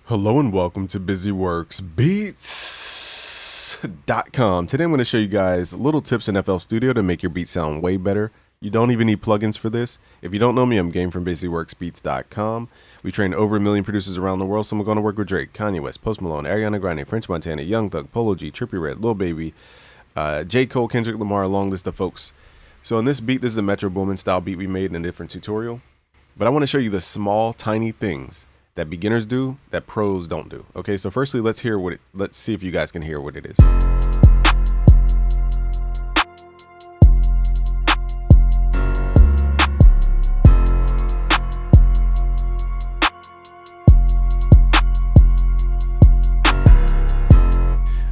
Hello and welcome to busyworksbeats.com. Today I'm going to show you guys little tips in FL Studio to make your beat sound way better. You don't even need plugins for this. If you don't know me, I'm Game from busyworksbeats.com. We train over 1 million producers around the world, so I'm going to work with Drake, Kanye West, Post Malone, Ariana Grande, French Montana, Young Thug, Polo G, Trippie Redd, Lil Baby, J. Cole, Kendrick Lamar, a long list of folks. So in this beat, this is a Metro Boomin style beat we made in a different tutorial. But I want to show you the small, tiny things that beginners do that pros don't do. Okay, so firstly, let's see if you guys can hear what it is. All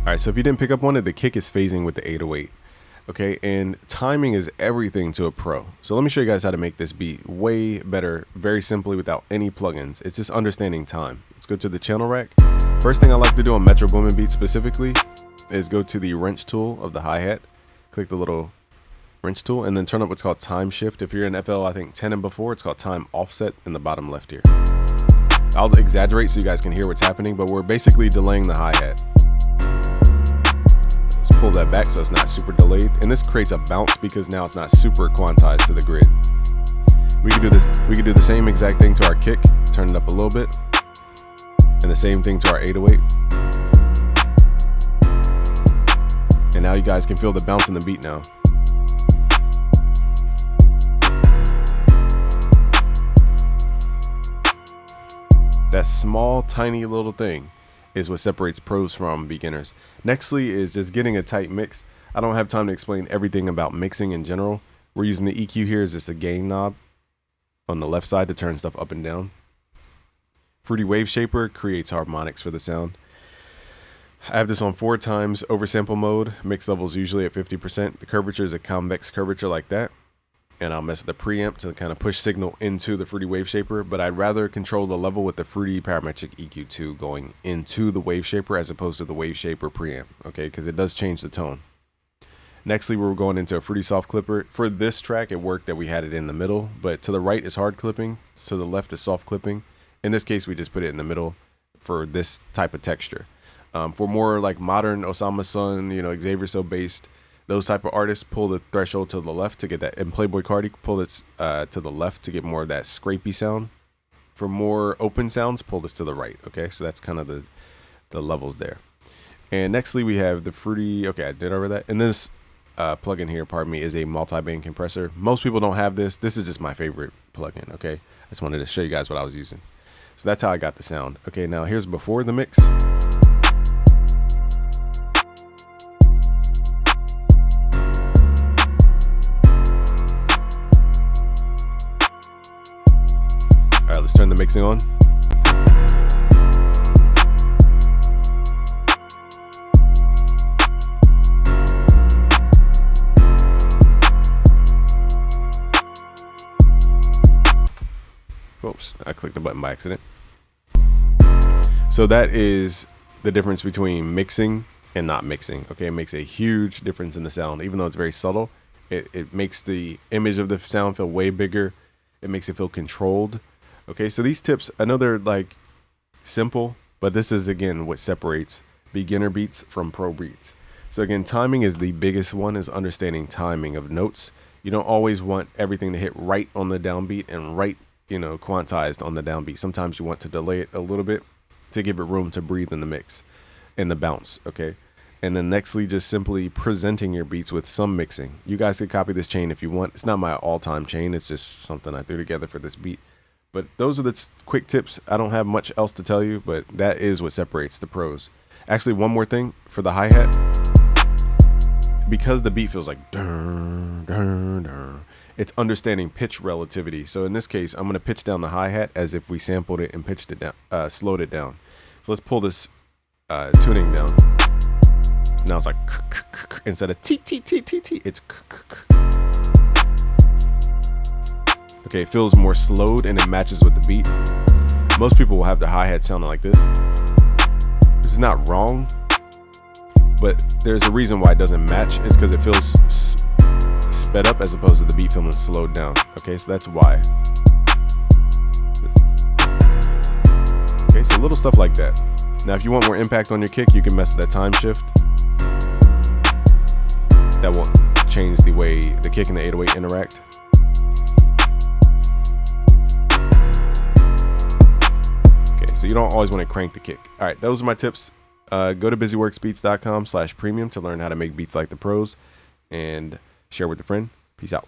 right, so if you didn't pick up on it, the kick is phasing with the 808. Okay, and timing is everything to a pro. So let me show you guys how to make this beat way better, very simply without any plugins. It's just understanding time. Let's go to the channel rack. First thing I like to do on Metro Boomin beats specifically is go to the wrench tool of the hi-hat, click the little wrench tool, and then turn up what's called time shift. If you're in FL, I think 10 and before, it's called time offset in the bottom left here. I'll exaggerate so you guys can hear what's happening, but we're basically delaying the hi-hat. Pull that back so it's not super delayed, and this creates a bounce because now it's not super quantized to the grid. We can do this. We can do the same exact thing to our kick, turn it up a little bit, and the same thing to our 808. And now you guys can feel the bounce in the beat now. That small, tiny little thing is what separates pros from beginners. Nextly is just getting a tight mix. I don't have time to explain everything about mixing in general. We're using the EQ here as just a gain knob on the left side to turn stuff up and down. Fruity Wave Shaper creates harmonics for the sound. I have this on 4 times oversample mode. Mix level's usually at 50%. The curvature is a convex curvature like that. And I'll mess with the preamp to kind of push signal into the Fruity Wave Shaper, but I'd rather control the level with the Fruity Parametric EQ2 going into the Wave Shaper as opposed to the Wave Shaper preamp, okay, because it does change the tone. Nextly, we're going into a Fruity Soft Clipper. For this track, it worked that we had it in the middle, but to the right is hard clipping, to the left is soft clipping. In this case, we just put it in the middle for this type of texture. For more like modern Osama Sun, Xavier So based, those type of artists, pull the threshold to the left to get that. And Playboy Cardi, pull it to the left to get more of that scrapey sound. For more open sounds, pull this to the right. Okay, so that's kind of the levels there. And nextly, we have the Fruity. Okay, I did over that. And this plugin here, pardon me, is a multi-band compressor. Most people don't have this. This is just my favorite plugin. Okay, I just wanted to show you guys what I was using. So that's how I got the sound. Okay, now here's before the mix. All right, let's turn the mixing on. Oops, I clicked the button by accident. So that is the difference between mixing and not mixing. Okay, it makes a huge difference in the sound. Even though it's very subtle, it makes the image of the sound feel way bigger. It makes it feel controlled. Okay, so these tips, I know they're like simple, but this is again what separates beginner beats from pro beats. So again, timing is the biggest one, is understanding timing of notes. You don't always want everything to hit right on the downbeat and right, quantized on the downbeat. Sometimes you want to delay it a little bit to give it room to breathe in the mix and the bounce, okay? And then nextly, just simply presenting your beats with some mixing. You guys could copy this chain if you want. It's not my all-time chain. It's just something I threw together for this beat. But those are the quick tips. I don't have much else to tell you, but that is what separates the pros. Actually, one more thing for the hi-hat. Because the beat feels like dun, dun, dun, it's understanding pitch relativity. So in this case, I'm going to pitch down the hi-hat as if we sampled it and pitched it down, slowed it down. So let's pull this tuning down. So now it's like instead of t, it's okay, it feels more slowed and it matches with the beat. Most people will have the hi-hat sounding like this. This is not wrong, but there's a reason why it doesn't match. It's because it feels sped up as opposed to the beat feeling slowed down. Okay, so that's why. Okay, so little stuff like that. Now, if you want more impact on your kick, you can mess with that time shift. That won't change the way the kick and the 808 interact. Okay, so you don't always want to crank the kick. All right, those are my tips. Go to busyworksbeats.com/premium to learn how to make beats like the pros and share with a friend. Peace out.